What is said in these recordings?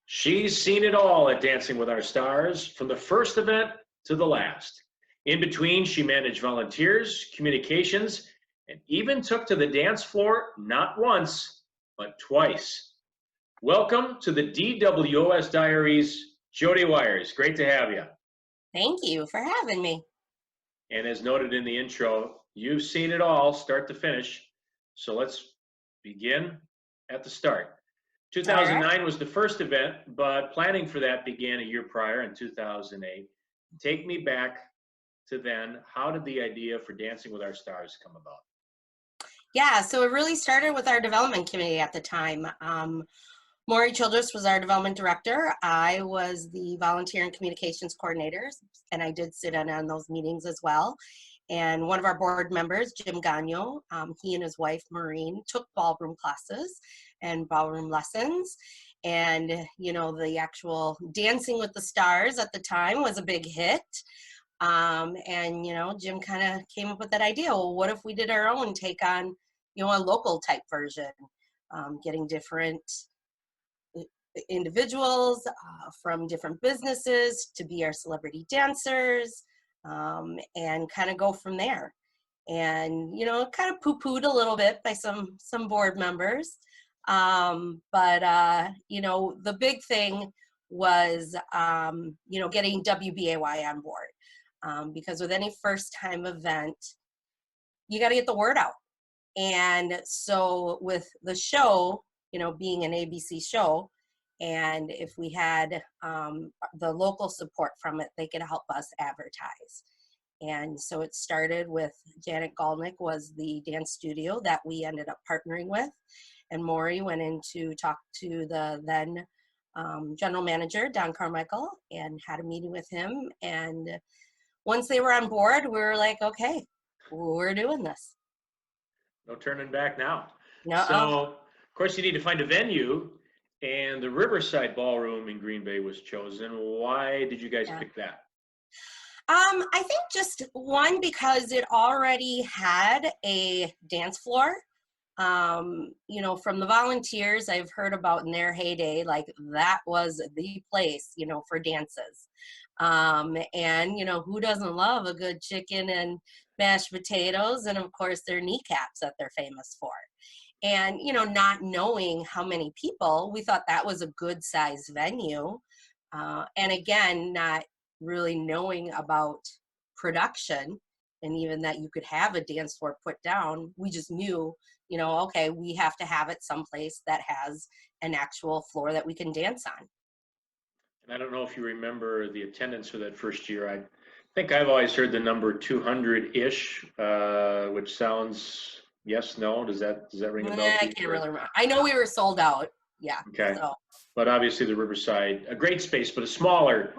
She's seen it all at Dancing with Our Stars, from the first event to the last. In between, she managed volunteers, communications, and even took to the dance floor not once, but twice. Welcome to the DWOS Diaries, Jody Weyers. Great to have you. Thank you for having me. And as noted in the intro, you've seen it all, start to finish. So let's begin at the start. 2009 was the first event, but planning for that began a year prior in 2008. Take me back to then. How did the idea for Dancing with Our Stars come about? Yeah, so it really started with our development committee at the time. Maury Childress was our development director. I was the volunteer and communications coordinator, and I did sit in on those meetings as well. And one of our board members, Jim Gagno, he and his wife, Maureen, took ballroom classes and ballroom lessons. And, you know, the actual Dancing with the Stars at the time was a big hit. And, you know, Jim kind of came up with that idea. Well, what if we did our own take on, you know, a local type version, getting different individuals from different businesses to be our celebrity dancers, and kind of go from there. And, you know, kind of poo-pooed a little bit by some board members. But you know, the big thing was, you know, getting WBAY on board. Because with any first time event, you got to get the word out. And so with the show, you know, being an ABC show, and if we had the local support from it, they could help us advertise. And so it started with Janet Galnick was the dance studio that we ended up partnering with. And Maury went in to talk to the then general manager, Don Carmichael, and had a meeting with him. And once they were on board, we were like, okay, we're doing this. No turning back now. No. So, of course, you need to find a venue, and the Riverside Ballroom in Green Bay was chosen. Why did you guys pick that? I think just one, because it already had a dance floor. You know, from the volunteers I've heard about in their heyday, like that was the place, you know, for dances. And, you know, who doesn't love a good chicken and mashed potatoes, and of course their kneecaps that they're famous for. And, you know, not knowing how many people, we thought that was a good size venue. And again, not really knowing about production and even that you could have a dance floor put down. We just knew, you know, okay, we have to have it someplace that has an actual floor that we can dance on. And I don't know if you remember the attendance for that first year. I think I've always heard the number 200-ish, which sounds, yes, no? Does that ring a bell? I can't really remember. I know we were sold out. Yeah. Okay. So. But obviously the Riverside, a great space, but a smaller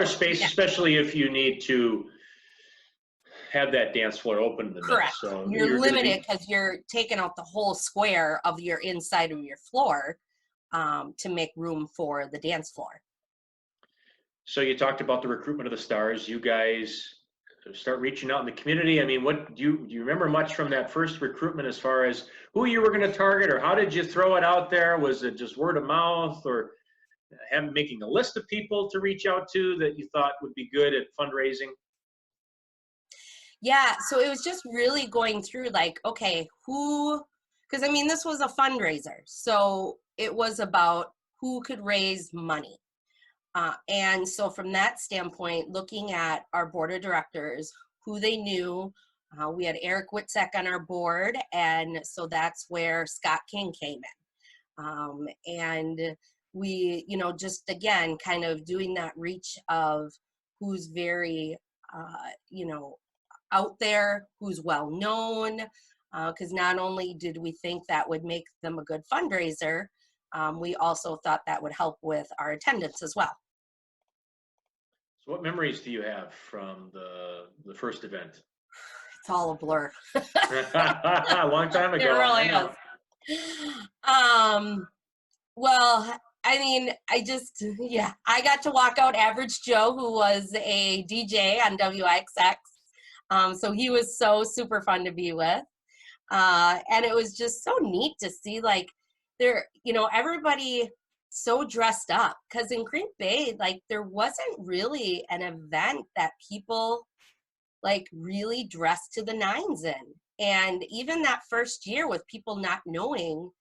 space, yeah. Especially if you need to have that dance floor open in the middle. Correct. So you're limited because you're taking out the whole square of your inside of your floor to make room for the dance floor. So you talked about the recruitment of the stars. You guys start reaching out in the community. I mean, what do you remember much from that first recruitment as far as who you were going to target, or how did you throw it out there? Was it just word of mouth, or making a list of people to reach out to that you thought would be good at fundraising? Yeah, so it was just really going through like, okay, because I mean, this was a fundraiser. So it was about who could raise money. And so from that standpoint, looking at our board of directors, who they knew, we had Eric Witczak on our board, and so that's where Scott King came in. And we, you know, just again, kind of doing that reach of who's very, you know, out there, who's well known, because not only did we think that would make them a good fundraiser, we also thought that would help with our attendance as well. So what memories do you have from the first event? It's all a blur. A long time ago. It really is. Well, I mean, I got to walk out Average Joe, who was a DJ on WIXX. So he was so super fun to be with. And it was just so neat to see, like, there, you know, everybody so dressed up, because in Green Bay, like, there wasn't really an event that people like really dressed to the nines in. And even that first year, with people not knowing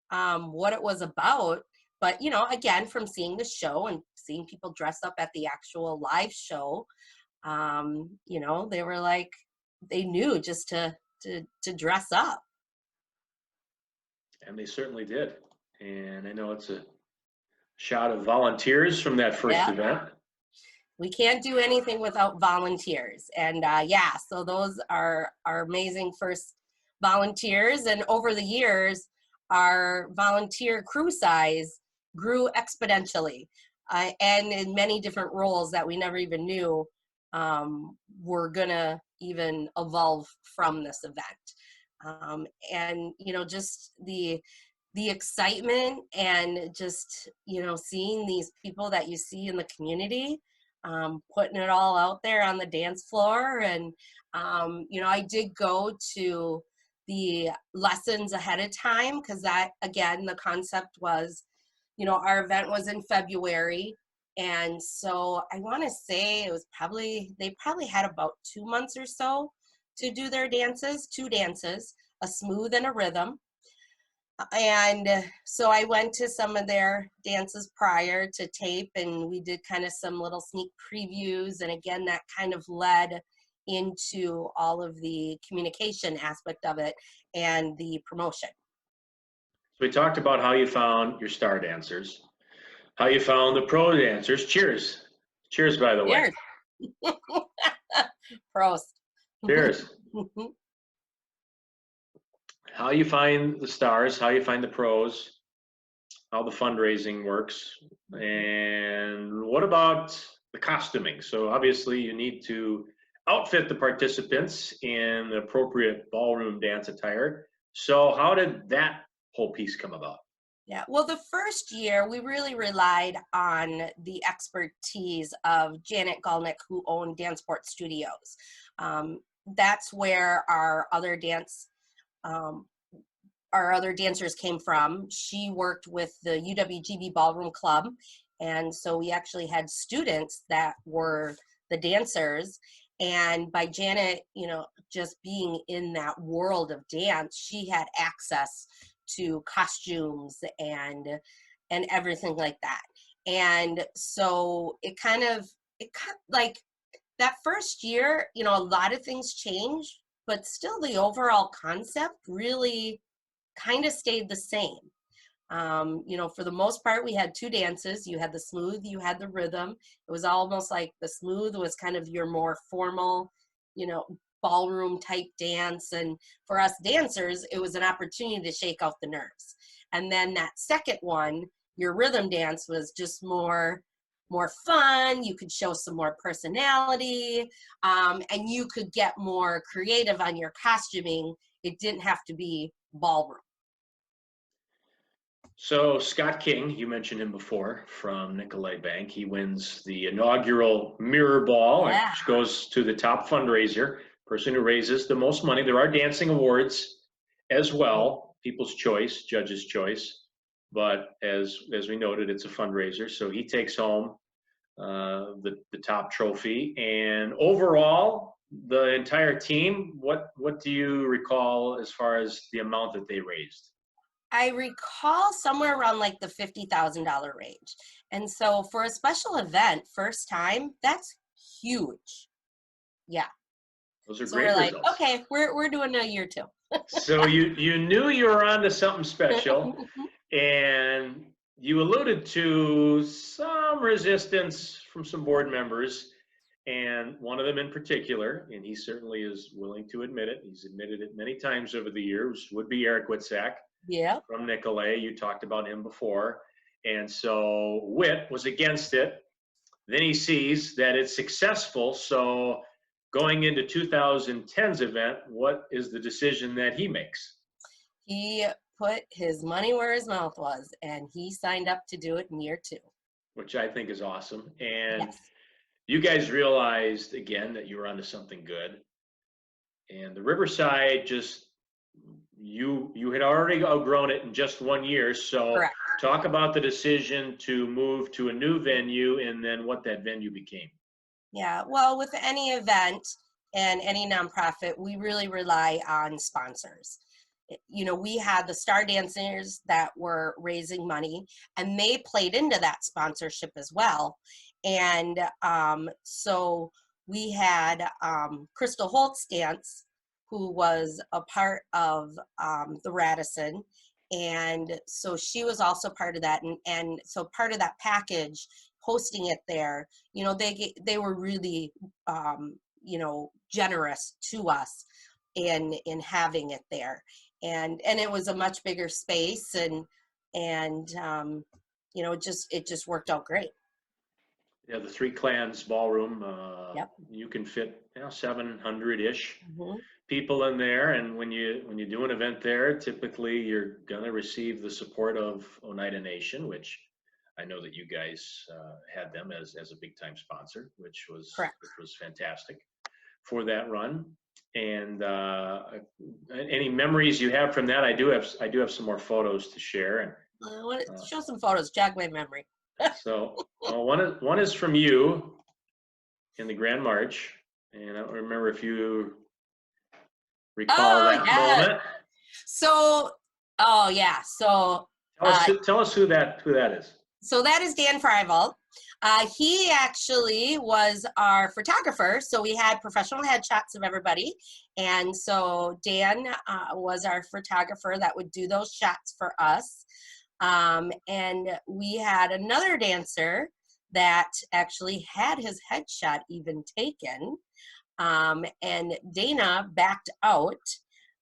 what it was about, but you know, again, from seeing the show and seeing people dress up at the actual live show, you know, they were like, they knew just to dress up. And they certainly did. And I know it's a shot of volunteers from that first Yeah. event. We can't do anything without volunteers. And yeah, so those are our amazing first volunteers. And over the years, our volunteer crew size grew exponentially, and in many different roles that we never even knew were gonna even evolve from this event. And you know, just the excitement, and just, you know, seeing these people that you see in the community, putting it all out there on the dance floor. And you know, I did go to the lessons ahead of time, because that, again, the concept was, you know, our event was in February, and so I want to say it was they probably had about 2 months or so to do their dances, 2 dances, a smooth and a rhythm. And so I went to some of their dances prior to tape, and we did kind of some little sneak previews. And again, that kind of led into all of the communication aspect of it and the promotion. So we talked about how you found your star dancers, how you found the pro dancers. Cheers. Cheers, by the way. Cheers. Prost. Cheers. How you find the stars, how you find the pros, how the fundraising works, and what about the costuming? So obviously you need to outfit the participants in the appropriate ballroom dance attire. So how did that whole piece come about? Yeah, well, the first year we really relied on the expertise of Janet Gulnick, who owned Danceport Studios. That's where our other dancers came from. She worked with the UWGB Ballroom Club, and so we actually had students that were the dancers. And by Janet, you know, just being in that world of dance, she had access to costumes and everything like that. And so it kind of like that first year, you know, a lot of things changed, but still the overall concept really kind of stayed the same. You know, for the most part, we had 2 dances. You had the smooth, you had the rhythm. It was almost like the smooth was kind of your more formal, you know, ballroom type dance. And for us dancers, it was an opportunity to shake out the nerves. And then that second one, your rhythm dance, was just more fun. You could show some more personality, and you could get more creative on your costuming. It didn't have to be ballroom. So Scott King, you mentioned him before, from Nicolay Bank. He wins the inaugural mirror ball, Yeah. which goes to the top fundraiser, person who raises the most money. There are dancing awards as well, people's choice, judge's choice. But as we noted, it's a fundraiser. So he takes home the top trophy. And overall, the entire team, what do you recall as far as the amount that they raised? I recall somewhere around like the $50,000 range. And so for a special event, first time, that's huge. Yeah. Those are So great we're like, results. okay, we're doing a year 2. So you knew you were onto something special, and you alluded to some resistance from some board members, and one of them in particular, and he certainly is willing to admit it. He's admitted it many times over the years, would be Eric Witczak. Yeah. From Nicolay. You talked about him before. And so Witt was against it. Then he sees that it's successful. So going into 2010's event, what is the decision that he makes? He put his money where his mouth was, and he signed up to do it in year 2. Which I think is awesome. And Yes. you guys realized, again, that you were onto something good. And the Riverside, just you had already outgrown it in just 1 year. So Correct. talk about the decision to move to a new venue and then what that venue became. Yeah, well, with any event and any nonprofit, we really rely on sponsors. You know, we had the star dancers that were raising money, and they played into that sponsorship as well. And so we had Crystal Holtz Dance, who was a part of the Radisson. And so she was also part of that. And so part of that package, hosting it there, you know, they were really, you know, generous to us in having it there. And it was a much bigger space, and you know, it just worked out great. Yeah, the Three Clans Ballroom, Yep. you can fit, you know, 700-ish Mm-hmm. people in there. And when you do an event there, typically you're gonna receive the support of Oneida Nation, which I know that you guys had them as a big time sponsor, which was fantastic for that run. And any memories you have from that? I do have some more photos to share. And Show some photos, jog my memory. so one is from you in the Grand March, and I don't remember if you recall that moment. So, oh yeah. So tell us who that is. So that is Dan Freival. He actually was our photographer. So we had professional headshots of everybody. And so Dan was our photographer that would do those shots for us. And we had another dancer that actually had his headshot even taken. And Dana backed out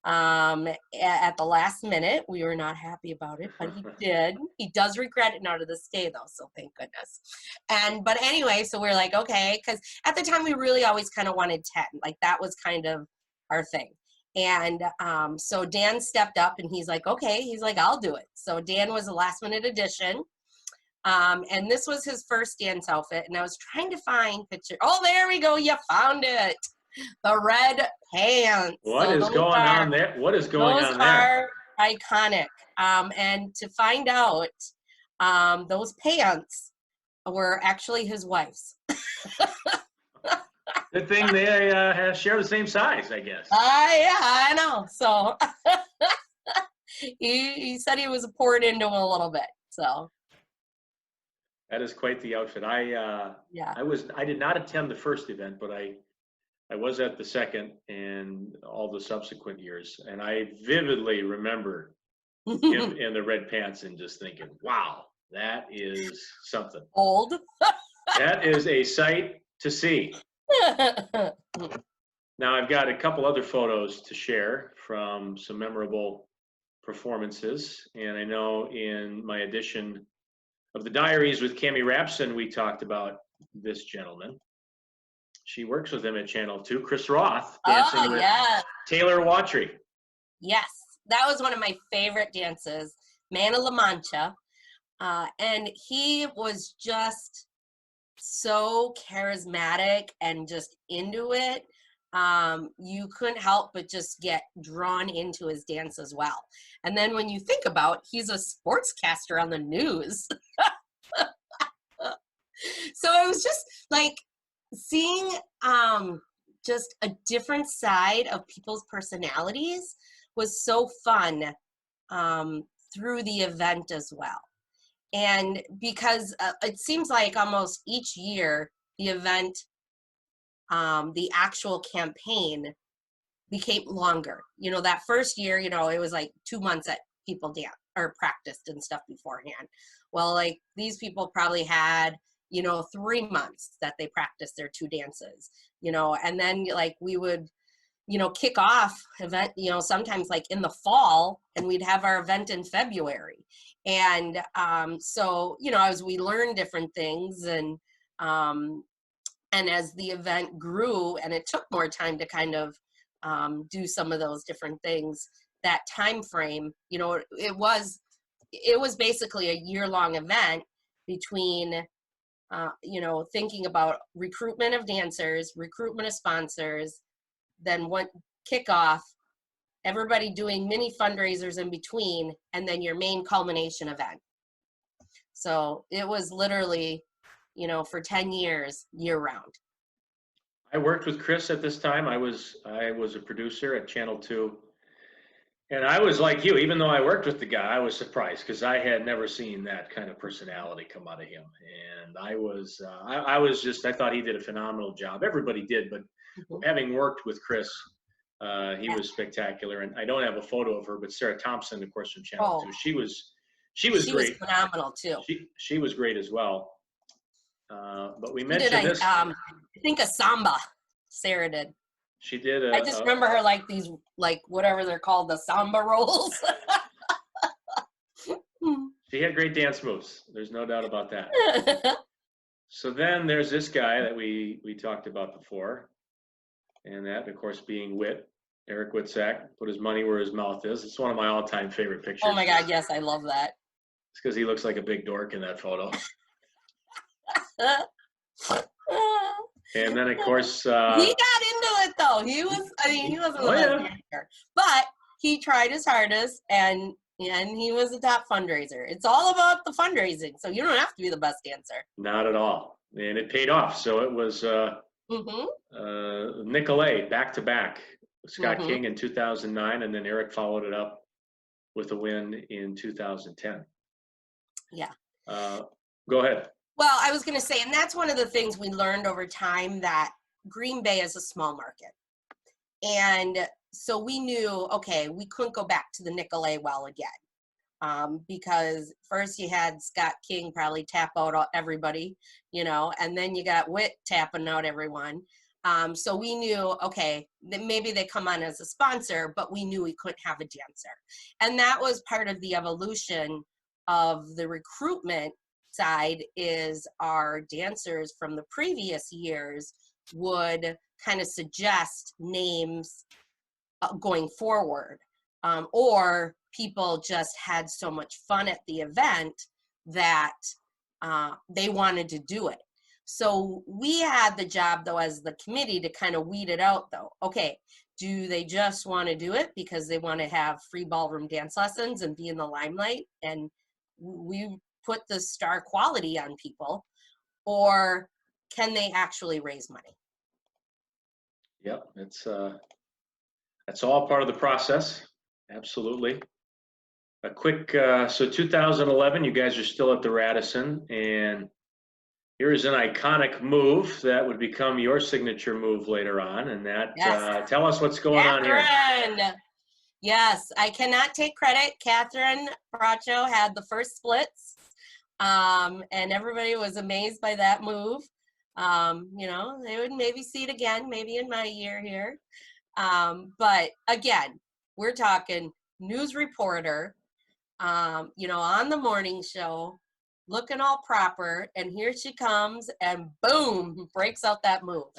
at the last minute. We were not happy about it, but he did. He does regret it now to this day, though, so thank goodness. But anyway, so we're like, okay, because at the time we really always kind of wanted 10. Like that was kind of our thing. And so Dan stepped up and he's like, okay, he's like, I'll do it. So Dan was a last minute addition. And this was his first dance outfit. And I was trying to find picture. Oh, there we go. You found it. The red pants. What is going on there? What is going on there? Those are iconic. And to find out, those pants were actually his wife's. Good thing they share the same size, I guess. Yeah, I know. So he said he was poured into him a little bit. So that is quite the outfit. I did not attend the first event, but I was at the second and all the subsequent years, and I vividly remember him in the red pants and just thinking, wow, that is something. Old. That is a sight to see. Now I've got a couple other photos to share from some memorable performances, and I know in my edition of the Diaries with Cami Rapson, we talked about this gentleman. She works with him at Channel 2, Chris Roth, dancing with Taylor Watry. Yes, that was one of my favorite dances, Man of La Mancha. And he was just so charismatic and just into it. You couldn't help but just get drawn into his dance as well. And then when you think about, he's a sportscaster on the news. So it was just like seeing just a different side of people's personalities was so fun through the event as well. And because it seems like almost each year the event, the actual campaign became longer. You know, that first year, you know, it was like 2 months that people dance or practiced and stuff beforehand. Well, like these people probably had, you know, 3 months that they practiced their 2 dances, you know, and then like we would, you know, kick off event, you know, sometimes like in the fall, and we'd have our event in February. And so, you know, as we learned different things and as the event grew and it took more time to kind of do some of those different things, that time frame, you know, it was basically a year-long event between you know, thinking about recruitment of dancers, recruitment of sponsors, then what kickoff, everybody doing mini fundraisers in between, and then your main culmination event. So it was literally, you know, for 10 years, year round. I worked with Chris at this time. I was a producer at Channel 2. And I was like you, even though I worked with the guy, I was surprised because I had never seen that kind of personality come out of him. And I was I thought he did a phenomenal job. Everybody did, but having worked with Chris, he was spectacular. And I don't have a photo of her, but Sarah Thompson, of course, from Channel 2, she was great. Phenomenal too. She was great as well. But we She mentioned did this. I think a samba. Sarah did. She did. I just remember her like these, like whatever they're called, the samba rolls. She had great dance moves. There's no doubt about that. So then there's this guy that we talked about before, and that, of course, being Eric Witczak, put his money where his mouth is. It's one of my all-time favorite pictures. Oh my God, yes, I love that. It's because he looks like a big dork in that photo. And then, of course, he got into it though. He wasn't the best dancer, but he tried his hardest, and he was a top fundraiser. It's all about the fundraising, so you don't have to be the best dancer. Not at all, and it paid off. So it was Nicolay back to back, Scott King in 2009, and then Eric followed it up with a win in 2010. Yeah. Go ahead. Well, I was going to say, and that's one of the things we learned over time, that Green Bay is a small market. And so we knew, okay, we couldn't go back to the Nicolay well again. Because first you had Scott King probably tap out everybody, you know, and then you got Witt tapping out everyone. So we knew, okay, that maybe they come on as a sponsor, but we knew we couldn't have a dancer. And that was part of the evolution of the recruitment side, is our dancers from the previous years would kind of suggest names going forward, or people just had so much fun at the event that they wanted to do it. So we had the job though as the committee to kind of weed it out though. Okay, do they just want to do it because they want to have free ballroom dance lessons and be in the limelight, and we put the star quality on people, or can they actually raise money? Yep, that's all part of the process. Absolutely. A quick, so 2011, you guys are still at the Radisson, and here's an iconic move that would become your signature move later on, and that, tell us what's going on here. Yes, I cannot take credit. Kathryn Bracho had the first splits, and everybody was amazed by that move. You know, they would maybe see it again, maybe in my year here. But again, we're talking news reporter, you know, on the morning show, looking all proper, and here she comes, and boom, breaks out that move.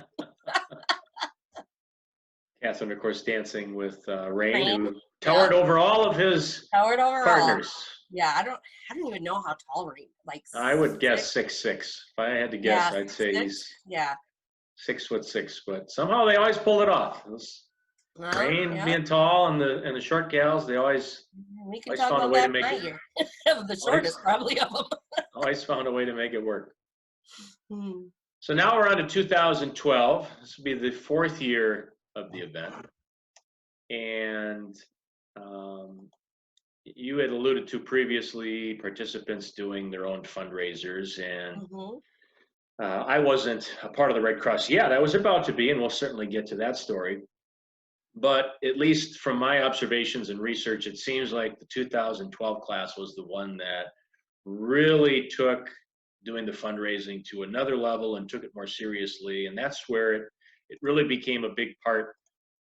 Kathryn, of course, dancing with Rain, who towered over all of his partners. Yeah, I don't even know how tall Rain. Like, I would guess 6'6". If I had to guess, I'd say he's 6'6", but somehow they always pull it off. Rain being tall and the short gals, they always found a way to make it. The shortest probably of them. Always found a way to make it work. So now we're on to 2012. This will be the 4th year of the event, and you had alluded to previously participants doing their own fundraisers, and I wasn't a part of the Red Cross yet. I was about to be, and we'll certainly get to that story. But at least from my observations and research, it seems like the 2012 class was the one that really took doing the fundraising to another level and took it more seriously. And that's where it really became a big part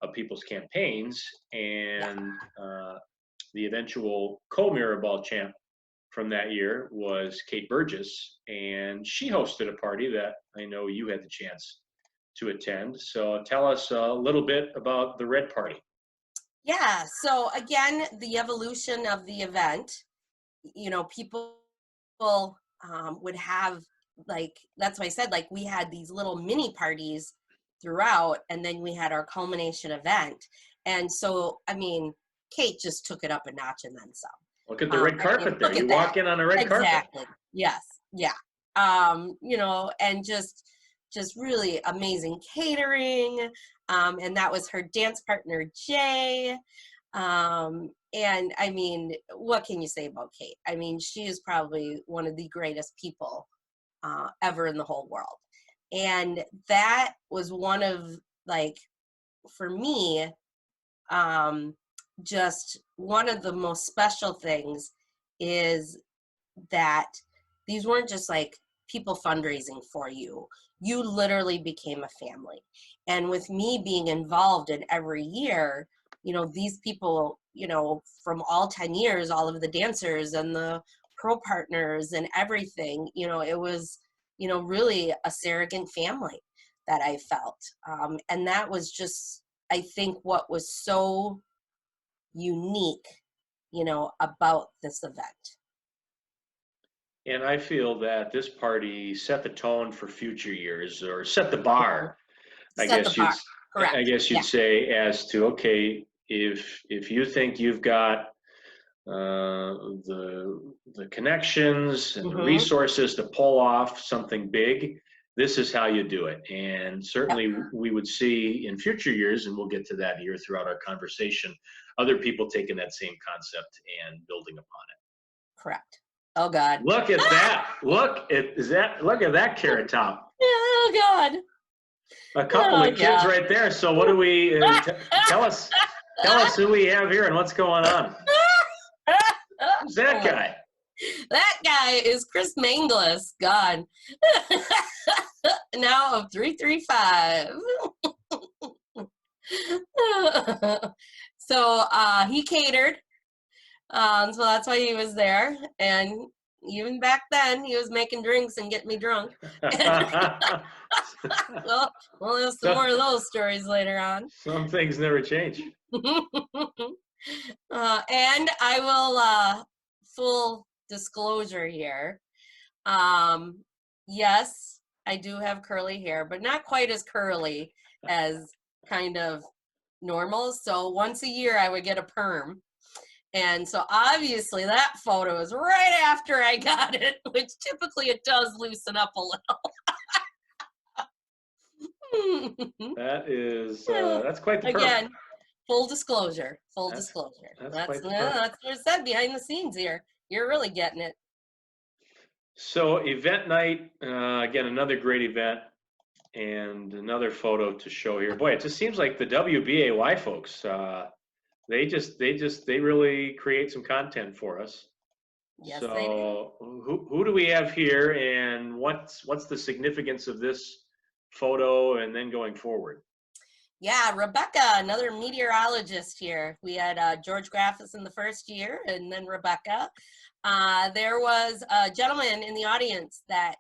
of people's campaigns. And the eventual co-Mirrorball champ from that year was Kate Burgess, and she hosted a party that I know you had the chance to attend. So tell us a little bit about the Red Party. Yeah, so again, the evolution of the event, you know, people would have, like, that's why I said, like, we had these little mini parties throughout, and then we had our culmination event. And so, I mean, Kate just took it up a notch and then some. Look at the red carpet there. You walk in on a red carpet. Yes, yeah. You know, and just really amazing catering. And that was her dance partner, Jay. And I mean, what can you say about Kate? I mean, she is probably one of the greatest people ever in the whole world. And that was one of, like, for me, just one of the most special things is that these weren't just like people fundraising for you. You literally became a family. And with me being involved in every year, you know, these people, you know, from all 10 years, all of the dancers and the pro partners and everything, you know, it was, you know, really a surrogate family that I felt. And that was just, I think, what was so unique, you know, about this event. And I feel that this party set the tone for future years, or set the bar, I Set the guess you'd, bar. I Correct. guess Yeah. you'd say, as to, okay, if you think you've got the connections and the Mm-hmm. resources to pull off something big, this is how you do it. And Yep. certainly we would see in future years, and we'll get to that here throughout our conversation, other people taking that same concept and building upon it. Correct. Oh God. Look at that. Look at that carrot top. Oh God. A couple Oh of kids yeah. right there. So what do we tell us who we have here and what's going on? Who's that guy? That guy is Chris Manglis. God. Now of 335. So he catered. So that's why he was there. And even back then, he was making drinks and getting me drunk. Well, we'll have some more of those stories later on. Some things never change. And I will, full disclosure here. Yes, I do have curly hair, but not quite as curly as kind of normal. So once a year, I would get a perm. And so obviously that photo is right after I got it, which typically it does loosen up a little. That's quite the perm. Again, full disclosure. That's That's quite the perm. what it said behind the scenes here. You're really getting it. So event night, again, another great event, and another photo to show here. Boy, it just seems like the WBAY folks, they really create some content for us. Yes, So they do. who do we have here, and what's the significance of this photo and then going forward? Yeah, Rebecca, another meteorologist here. We had George Graffis in the first year, and then Rebecca. There was a gentleman in the audience that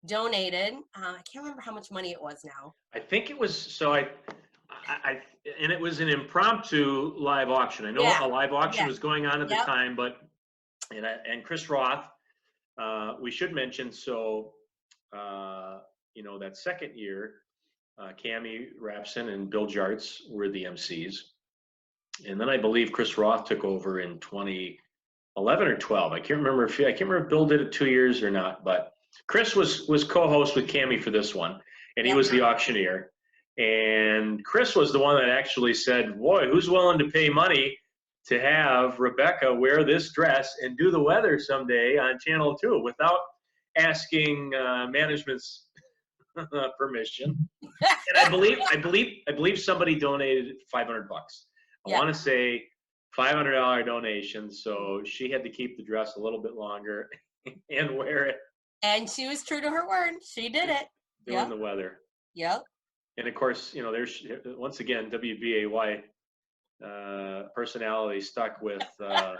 donated. I can't remember how much money it was now. I think it was, so and it was an impromptu live auction. I know a live auction was going on at the time, but, and Chris Roth, we should mention, so, you know, that second year, Cammie Rapson and Bill Jartz were the MCs. And then I believe Chris Roth took over in 2011 or 12. I can't remember if Bill did it 2 years or not, but Chris was co-host with Cammie for this one, and he was the auctioneer. And Chris was the one that actually said, boy, who's willing to pay money to have Rebecca wear this dress and do the weather someday on Channel 2 without asking management's permission? And I believe somebody donated $500. I want to say $500 donation, so she had to keep the dress a little bit longer and wear it. And she was true to her word. She did it. Doing the weather. Yep. And of course, you know, there's once again WBAY personality stuck with the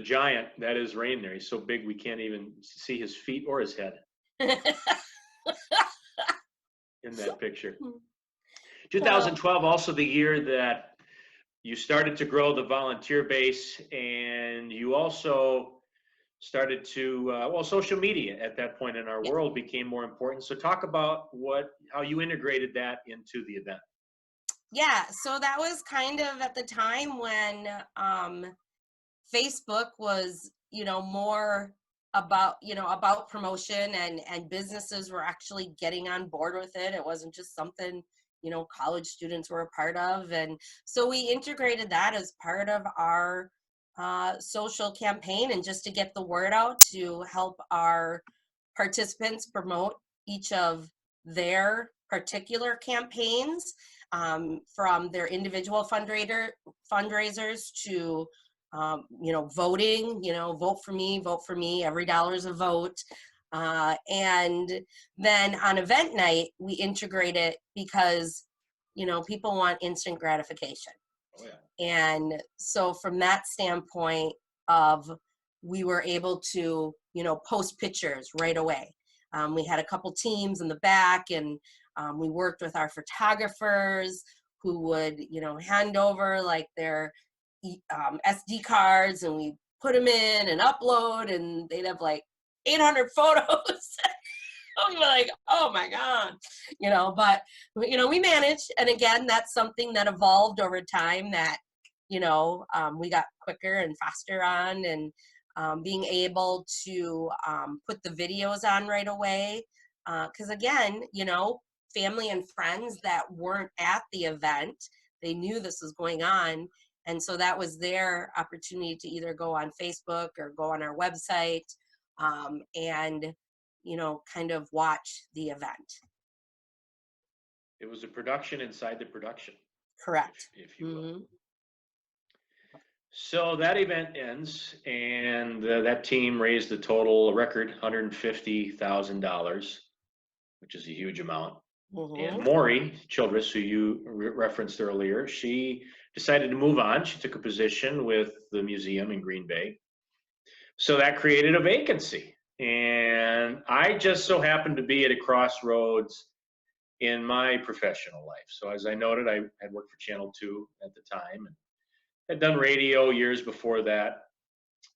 giant that is Rain there. He's so big we can't even see his feet or his head in that picture. 2012, also the year that you started to grow the volunteer base, and you also started to, well, social media at that point in our world became more important. So talk about how you integrated that into the event. Yeah, so that was kind of at the time when Facebook was, you know, more about, about promotion, and businesses were actually getting on board with it. It wasn't just something, college students were a part of. And so we integrated that as part of our social campaign, and just to get the word out to help our participants promote each of their particular campaigns, from their individual fundraisers to voting, vote for me, every dollar is a vote. And then on event night, we integrate it because, people want instant gratification. Oh, yeah. And so from that standpoint of, we were able to, post pictures right away. We had a couple teams in the back, and we worked with our photographers who would, hand over like their SD cards, and we put them in and upload, and they'd have like 800 photos. I'm like, oh my God, but, we managed. And again, that's something that evolved over time that, we got quicker and faster on, and being able to put the videos on right away. Because again, family and friends that weren't at the event, they knew this was going on. And so that was their opportunity to either go on Facebook or go on our website, and, kind of watch the event. It was a production inside the production. Correct. If you will. So that event ends, and that team raised a total record $150,000, which is a huge amount. And Maury Childress, who you referenced earlier, she decided to move on. She took a position with the museum in Green Bay. So that created a vacancy. And I just so happened to be at a crossroads in my professional life. So as I noted, I had worked for Channel 2 at the time, and had done radio years before that,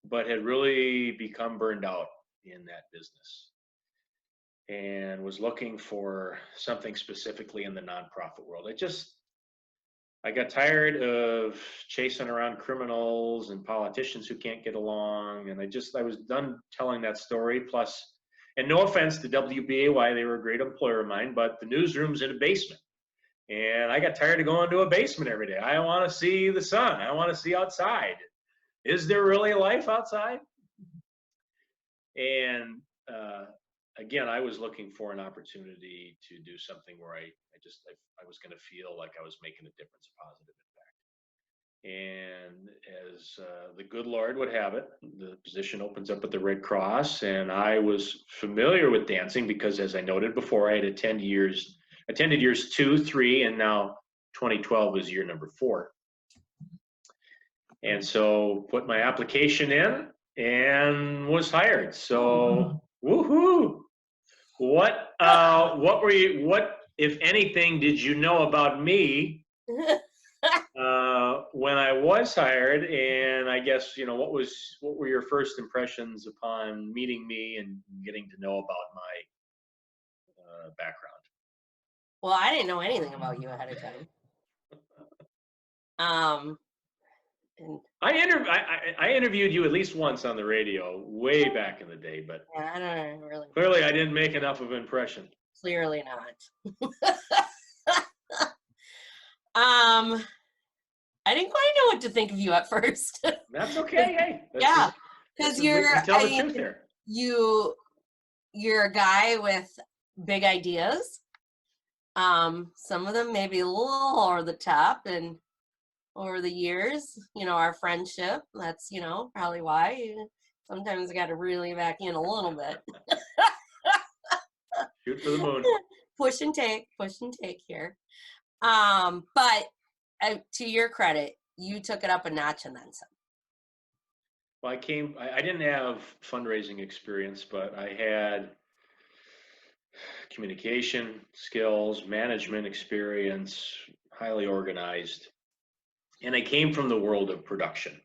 but had really become burned out in that business, and was looking for something specifically in the nonprofit world. I got tired of chasing around criminals and politicians who can't get along. And I was done telling that story. Plus, and no offense to WBAY, they were a great employer of mine, but the newsroom's in a basement. And I got tired of going to a basement every day. I want to see the sun. I want to see outside. Is there really life outside? And again, I was looking for an opportunity to do something where I was going to feel like I was making a difference, a positive impact. And as the good Lord would have it, the position opens up at the Red Cross, and I was familiar with dancing because, as I noted before, I had attended years 2, 3, and now 2012 was year number 4. And so put my application in and was hired. So woohoo! What if anything did you know about me when I was hired? And I guess, what were your first impressions upon meeting me and getting to know about my background? Well, I didn't know anything about you ahead of time. And I interviewed you at least once on the radio way back in the day, but I don't really. Clearly I didn't make enough of an impression. Clearly not. I didn't quite know what to think of you at first. That's okay. Hey, yeah, because you're tell the truth here. You're a guy with big ideas. Some of them maybe a little over the top, and over the years, our friendship, that's, probably why sometimes I got to really back in a little bit. Shoot for the moon. Push and take here. But to your credit, you took it up a notch and then some. Well, I didn't have fundraising experience, but I had communication skills, management experience, highly organized. And I came from the world of production,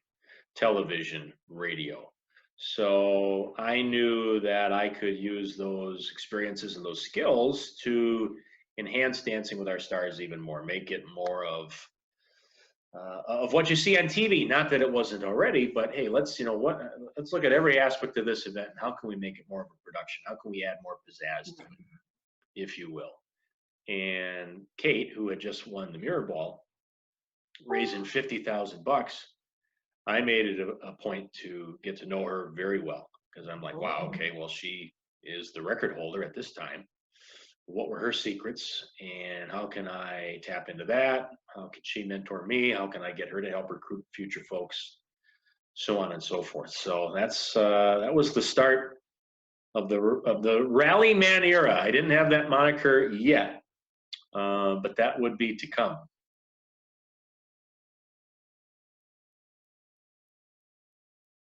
television, radio. So I knew that I could use those experiences and those skills to enhance Dancing with Our Stars even more, make it more of of what you see on TV. Not that it wasn't already, but hey, let's let's look at every aspect of this event and how can we make it more of a production? How can we add more pizzazz to it, if you will? And Kate, who had just won the Mirror Ball, raising $50,000, I made it a point to get to know her very well, because I'm like, wow, okay, well, she is the record holder at this time. What were her secrets, and how can I tap into that? How can she mentor me? How can I get her to help recruit future folks? So on and so forth. So that was the start of the Rally Man era. I didn't have that moniker yet, but that would be to come.